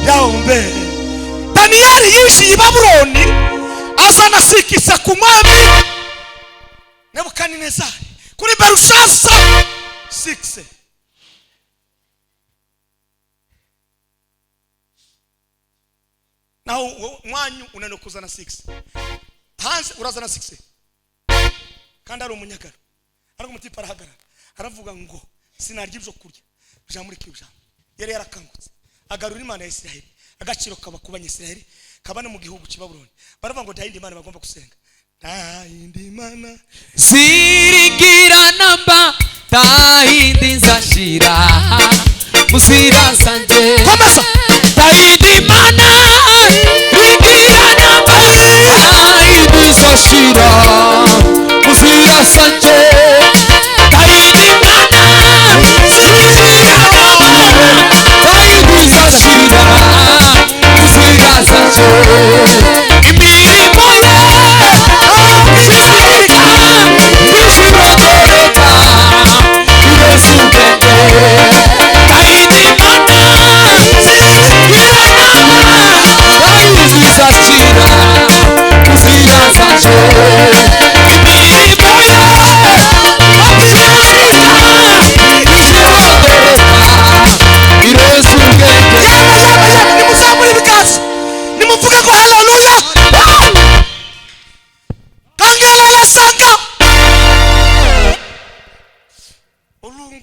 byaombe. Danieli yishi i Babuloni azana sikisa ku mwami Nebukadinezari kuri Berushasa 6. Naho mwanyu unano kuzana 6 hanze urazana 6 kandi ari umunyagano. Ariko mutipa arahagarara aravuga ngo sinarya ibyo kurya bya muri kibya. Yari yarakangutse agarura Imana ya Isiraheli, agaciro kaba kubanya Isiraheli kabane mu gihugu cy'Ibabuloni. Baravuga ngo dayindi Imana bagomba gusenga. Dayindi Imana zirigira namba dayindi nzashira musira sanje komeza dayindi Imana zirigira namba dayindi nzashira musira sanje dayindi Imana zirigira namba dayindi nzashira musira sanje imirimo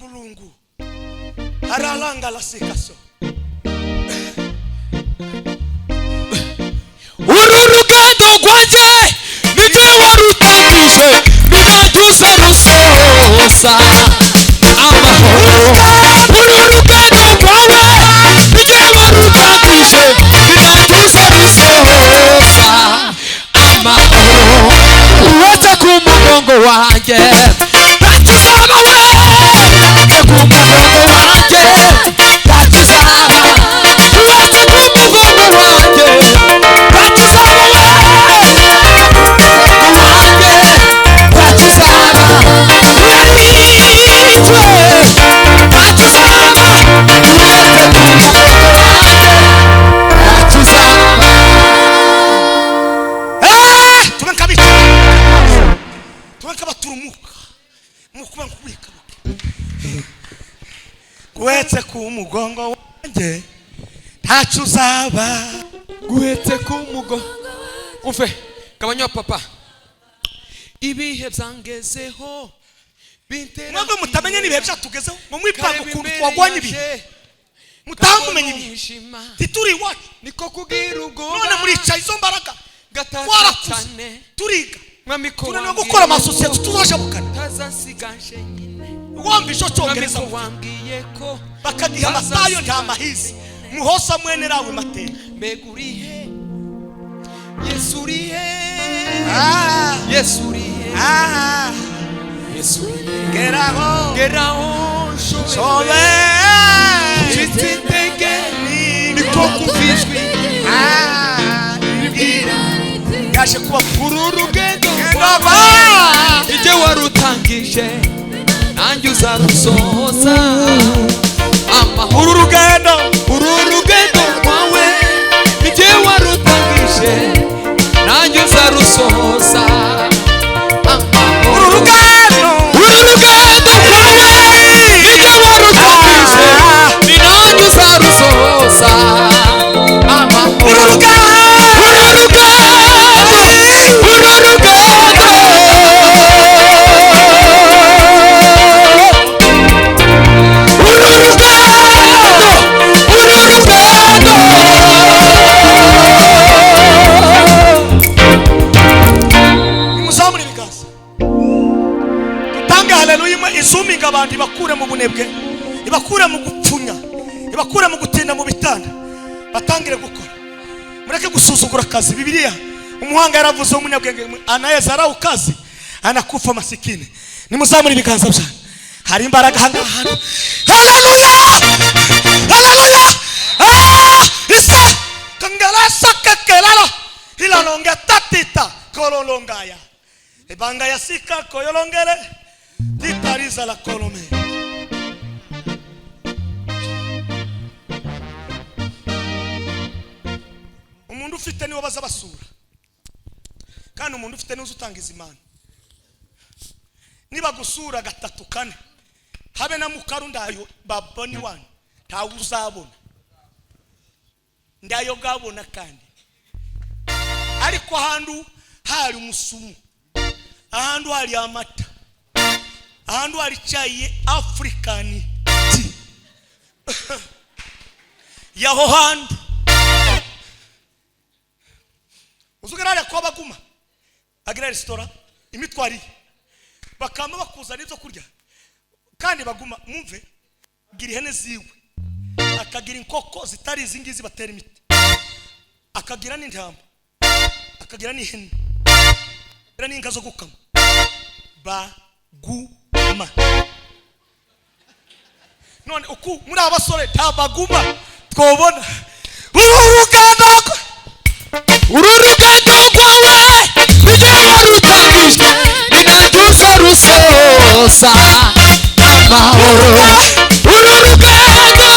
mulungu aralanga la sikaso urugendo rwanjye nijye warutangije ninangiza rusohoza amahoro urugendo rwawe nijye warutangije ninangiza rusohoza amahoro uwetse ku mugongo wanjye ntakizaba we ke ku mugongo wanjye ntakizaba uwetse ku mugongo wanjye ntakizaba we wanjye ntakizaba yaricwe ntakizaba uwetse ku mugongo wanjye ntakizaba tumenkabaturumuka mukuba nkubika guhetse ku mugongo wanjye ntacyo uzaba guhetse ku mugongo umve gabanya papa ibihe byangezeho bintera mwebwe mutamenya nibihe byatugezeho mu mwipanga ukuntu twagwanya ibihe mutamumenye ibihe tituri iwacu niko kugira ubwo none muricaye izo mbaraga gatatu turiga tunaniwe gukora amasosiyete tuzashabukana tazasigaje nyine wumva icyo cyongereza wambwiye ko bakagiha amatayo nta mahizi muhosa mwene rawe matera mbega urihe yesu urihe yesu urihe yesu urihe geraho shobe chitindege niko kuvijwi yaje kuba urugendo ijye warutangije nanjye uzarusohoza amahoro urugendo rwawe ijye warutangije nanjye uzarusohoza amahoro urugendo rwawe ijye warutangije ni nanjye uzarusohoza amahoro urugendo izuminga abantu ibakure mu bunebwe ibakure mu gupfunya ibakure mu gutinda mu bitanda batangire gukora mureke gusuzugura akazi bibiliya umuhanga yaravuze umunyabwenge anayeza arau kazi anakufa masikini nimuzamure ibiganza byanyu hari imbaraga hanga hano haleluya haleluya isa kangalasa kekelalo hilalonga tatita kololongaya ebanga yasika koyolongere ditariza la kolome umuntu ufite niwe baza basura kandi umuntu ufite niwe utangiza imana niba gusura gatatu kane habe na mukaru ndayo baboni wanyu ntawe uzabona ndayo gabona kandi ariko ahantu hari umusumu ahantu hari amata ahantu hari cyayi african yaho hantu uzugarare kwa baguma agira restaurant imitwari bakamba bakuzana ibyo kurya kandi baguma mumve agira ihene ziwe akagira inkoko zitari izingizi batera imiti akagira n'intamba akagira n'ihene era n'inka zo gukama baguma none uku muri abasore tabaguma twobona urugendo rwawe nijye warutangije ninanjye uzarusohoza amahoro urugendo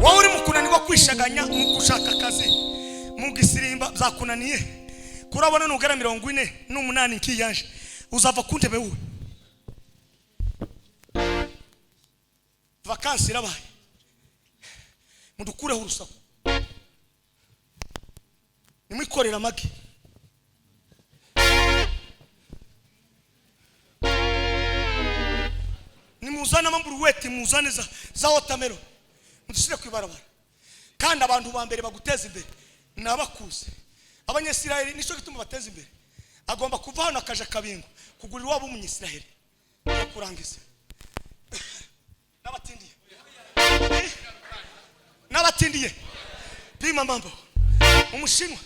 wowe uri mukunanirwa kwishaganya mu gushaka akazi mu gisirimba zakunaniye kurabona nugera 48 nkiyanje uzava ku ntebe we vakansi irabaye mudukureho urusaku nimwikorera amagi nimuzana amamburuweti muzane za watermelon mudushyire kwibarabara kandi abantu ba mbere baguteza imbere nabakuze abanyesiraheli nico gituma bateza imbere agomba kuva hano akaja kabingo kugurira wabo umunyesiraheli kurangiza n'abatindiye bima mambo umushinwa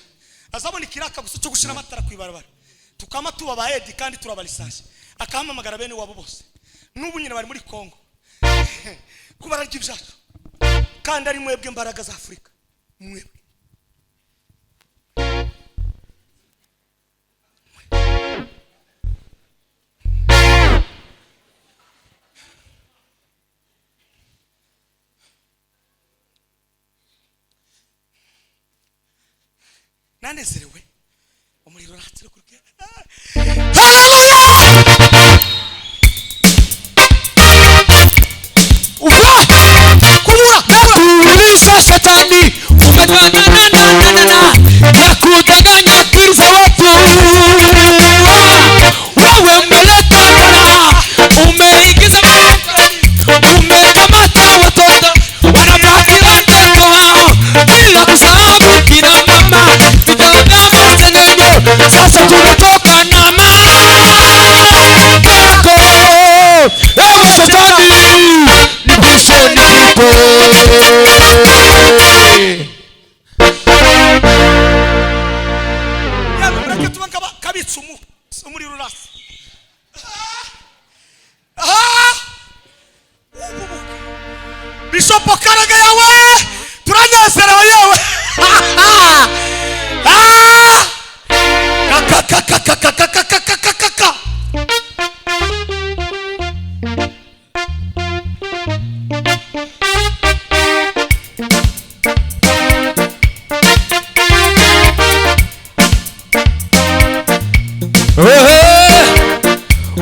azabona ikiraka gusa cyo gushira amatara kwibarabara tukama tuba baedi kandi turabalisaje akahamamagara bene wabo bose n'ubu nyine bari muri Kongo kubara ry'ibyacu kandi ari mwebwe mbaraga za Afrika mwebwe nanezerewe umuriro ratsire kurike haleluya kulisha shetani umetangana ya kudanganya akili za watu wewe umeleta bala umeingiza umekamata watoto wanabaki watoto wao bila kusahau kina mama vijana masengenyo sasa tunatoka na makeko ewe shetani nibishe nipo yamureke tubanka kabitsumu umuri rurasi Bishop Karaga yawe turanezerewe yewe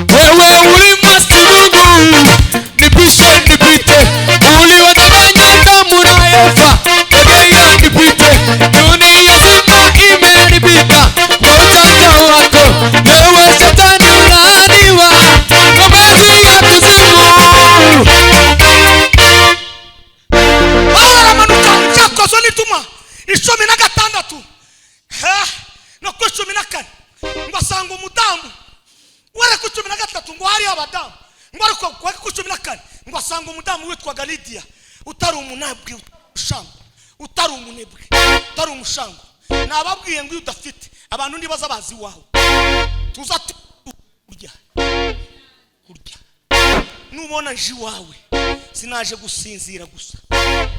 wewe ulimasi Mungu nibishe nipite uliwadanganya Adamu na Eva egea nipite dunia zima imeharibika kwa ujanja wako wewe shetani unalaaniwa kwa maji ya kuzimu baramanuka cyakozo nituma 16 no ku 14 ngo asanga umudamu wari ku 13 ngo hari abadamu ngo ariko ku 14 ngo asanga umudamu witwa Lidia utari umunabwe ushango utari umunebwe utari umushango nababwiye ngo udafite abantu ndibaza bazi waho tuza kurya nubona nji wawe sinaje gusinzira gusa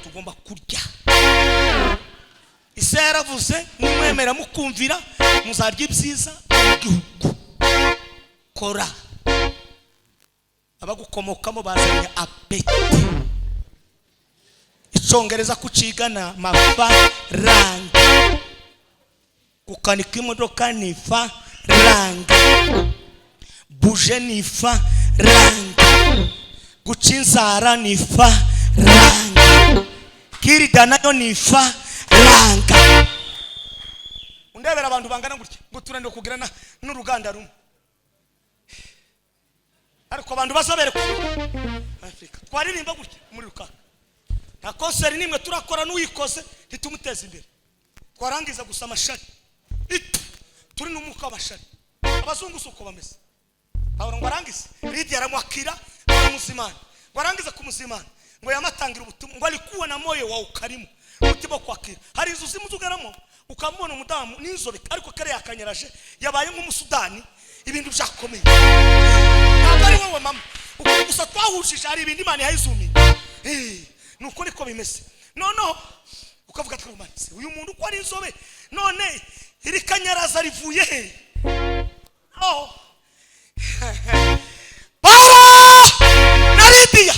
tugomba kurya Isera vuze nimwemera mukumvira muzarya ibyiza igihugu kora abagukomokamo bazanye apeti icyongereza kucigana mafaranga kukanika imodoka nifa ranga buje nifa ranga gucinzara nifa ranga kirida nayo nifa ranga undebera abantu bangana gutya ngo turande kugirana n'uruganda rumwe ariko abantu basabere ku Afrika twaririmba gutya muri rukaka nta konseri nimwe turakora n'uyikoze ntitumuteze imbere twarangiza gusa amashari turi n'umuka w'abashari abazungu suko bameze ahora ngo arangize Lidia aramwakira kumuzimana ngo arangize kumuzimana ngo yamatangira ubutumwa ngo alikuwa na moyo wa ukarimu utibo kwakira hari inzu zimuzugaramo ukamubona umudamu n'inzobe ariko kare yakanyaraje yabaye nk'umusudani ibintu byakomeye ntabwo ari wowe mama gusa twahujije hari ibindi Imana yayizumi nuko niko bimeze noneho ukavuga twarumanitse uyu muntu uko ari inzobe none iri kanyaraza rivuye he na Lidia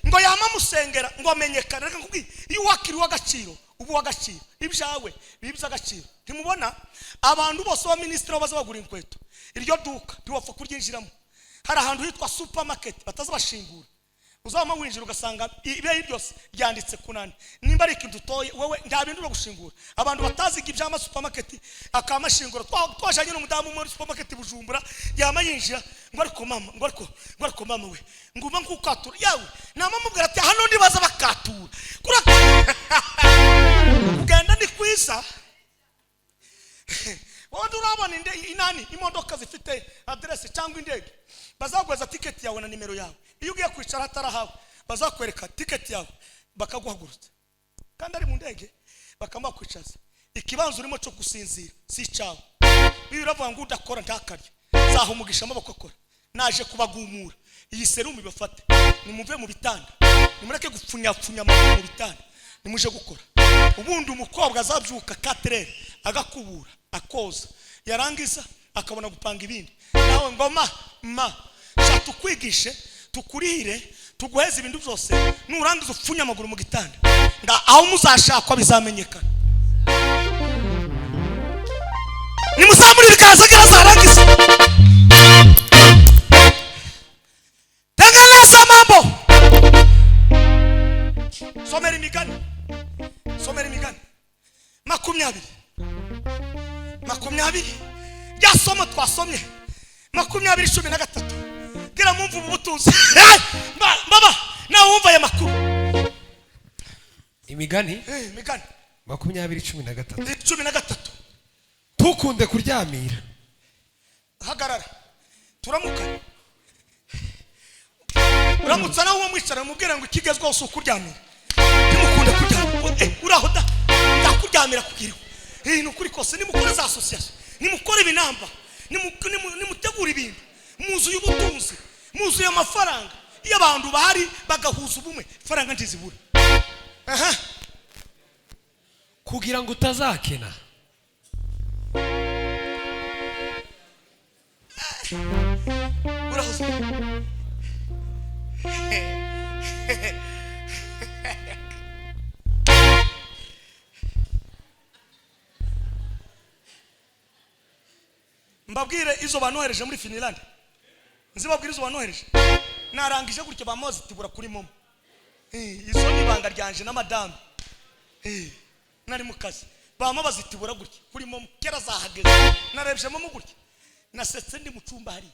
ngo yama musengera ngo amenyekane reka nkubwi iyo wakiri w'agaciro ubu w'agaciro ibyawe bibza agaciro ntimubona abantu bose ba ministre baza bagura inkweto iryo duka ntiwapfa kuryinjiramo hari ahantu hitwa supermarket batazabashingura uzama winjira ugasanga ibe byose ryanditse kunani nimba ari ikintu toye wewe nta bintu byo gushingura abantu bataziga ibyama supermarket akamashingura twajanye n'umudamu muri supermarket Bujumbura yama yinjira ngo ariko mama we nguma nkukatura yawe namamubwira ati hano ndibaza bakatura ugenda ni kwiza wandi urabona inani imodoka zifite address cyangwa indege bazagweza ticket yawe na nimero yawe iyo ugiye kwicara hatarahawe bazakwereka ticket yawe bakaguhagurutsa kandi ari mu ndege bakamba kwicaza ikibanzo urimo cyo gusinzira si cyawe biravuga ngo udakora ntakarye zaho umugisha amaboko akora naje kubagumura iyi serumu ibafate nimuve mu bitanda nimureke gupfunyapfunya mu bitanda nimuje gukora ubundi umukobwa azabyuka 4 agakubura akoza yarangiza akabona gupanga ibindi nawe ngoma tukwigishe tukurire tuguheze ibintu byose nurangiza upfunya amaguru mu gitanda aho muzashakwa bizamenyekana nimuzamurire ikaza kirazarangiza tengeneza mambo somera imigani 20 ryasoma twasomye 20:13 gira mumvu ubutunzi baba nawe wumva aya makuru imigani 20:13 tukunde kuryamira hagarara turamukana uramutsa nawe uwo mwicara mubwira ngo ikigezweho si ukuryamira nimukunde kuryamira uraho ndakuryamira kugiriwe nukuri kose nimukore za association nimukore ibinamba nimutegura ibintu muzuye ubutunzi muzuye amafaranga iyo abantu bahari bagahuza ubumwe faranga ntizibura kugira ngo utazakena urahoze mbabwire izo banohereje muri Finland nzibabwire izo banohereje narangije gutyo bamoze tibura kuri momo izo nibanga ryanje na madame nari mu kazi bama bazitibura gutyo kuri momo kera zahageze narebye momo gutyo nasetse ndi mu cyumba hari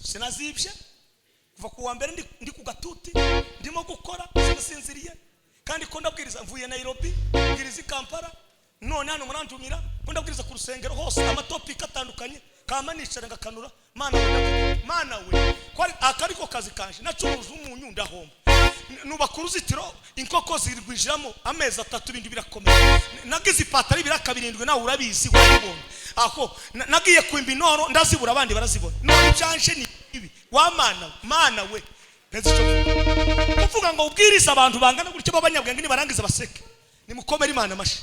sinazibye kuva ku wa mbere ndi ku gatuti ndimo gukora sinasinziriye kandi ko ndabwiriza mvuye Nairobi mbwiriza i Kampala none hano murantumira ko ndabwiriza ku rusengero hose amatopika atandukanye kama nicara ngakanura mana we kwari akariko kazi kanje nacuruza umunyu ndahomba nubaka uruzitiro inkoko zirwijiramo amezi 3 ibindi birakomeye nagize ipatari birakabirindwe nawe urabizi waribonye aho nagiye kwimba inoro ndazibura abandi barazibona none byanje ni ibi wa mana we kuvuga ngo ubwiriza abantu bangana gutyo babanyabwenge nibarangiza baseke nimukomere Imana amashi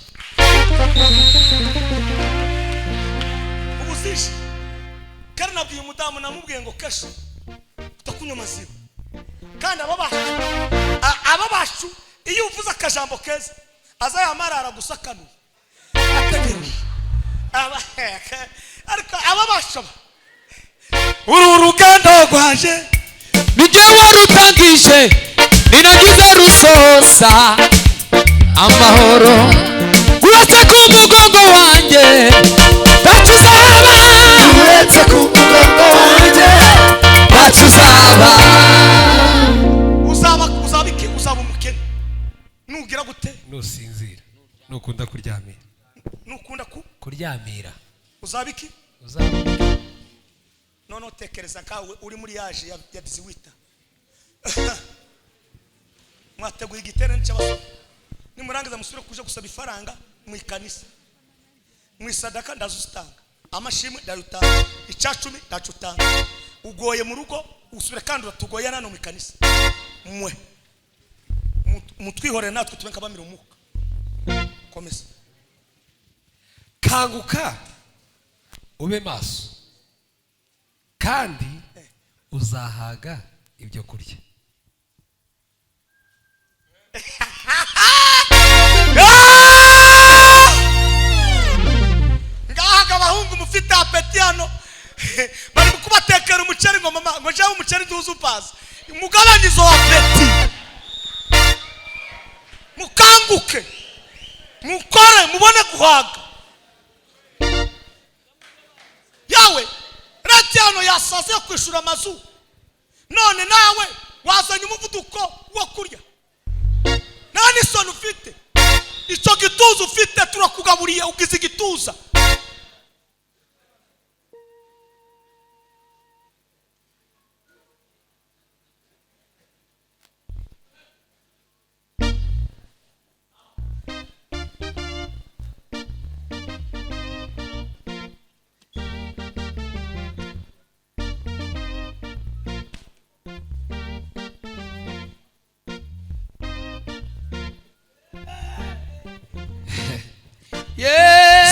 ubuzishi kandi nabwiye umudamu namubwiye ngo kesho utakunywa maziba kandi ababashu iyo uvuze akajambo keza azayamarara gusakanuye ategereje ariko ababasha uru rugendo rwaje nijye warutangije ninagize rusosa amahoro uretse ku mugongo wanjye ntacyo uzaba uretse ku mugongo wanjye ntacyo uzaba umukene nugira gute nusinzira nukunda kuryamira nukunda kuryamira uzaba iki uzaba none utekereza kawe uri muri yaje ya 18 mwateguye igiterane cy'abasore nimurangiza musubire kuje gusaba ifaranga mu ikanisa mu isadaka ndazustanga amashimwe ndayutanga icacumi ndacutanga ugoye mu rugo usubire kandi uratugoye nano mu ikanisa mwe mutwihorere natwe tubenka bamira umuka komeza kanguka ube maso kandi uzahaga ibyo kurya ngahaga abahungu mufite apeti hano bari kubatekera umuceri ngo mama ngo jaho umuceri duzu pass mugabanyizo wa peti mukanguke mukore mubone guhaga yawe ratiano yasaze kwishura amazu none nawe wazanye umuvuduko wo kurya nani sonu ufite icyo gituza ufite turakugaburiye ugize igituza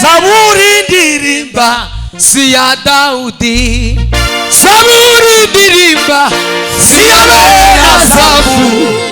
Zaburi ndirimba si ya Daudi, Zaburi ndirimba si ya Asafu.